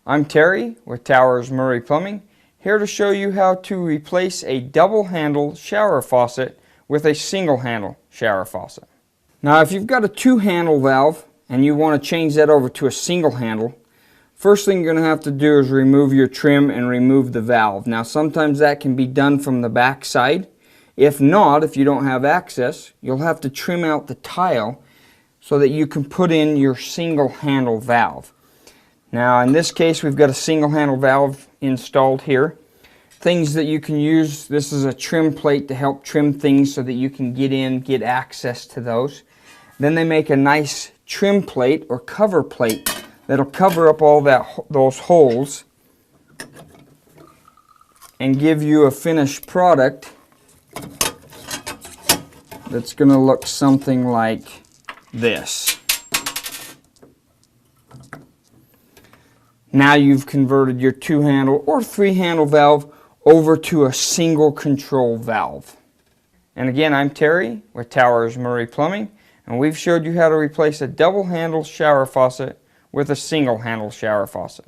I'm Terry with Towers Murray Plumbing, here to show you how to replace a double handle shower faucet with a single handle shower faucet. Now if you've got a two handle valve and you want to change that over to a single handle, first thing you're going to have to do is remove your trim and remove the valve. Now sometimes that can be done from the back side. If not, if you don't have access, you'll have to trim out the tile so that you can put in your single handle valve. Now in this case we've got a single handle valve installed here. Things that you can use, this is a trim plate to help trim things so that you can get access to those. Then they make a nice trim plate or cover plate that'll cover up all those holes and give you a finished product that's going to look something like this. Now you've converted your two handle or three handle valve over to a single control valve. And again, I'm Terry with Towers Murray Plumbing, and we've showed you how to replace a double handle shower faucet with a single handle shower faucet.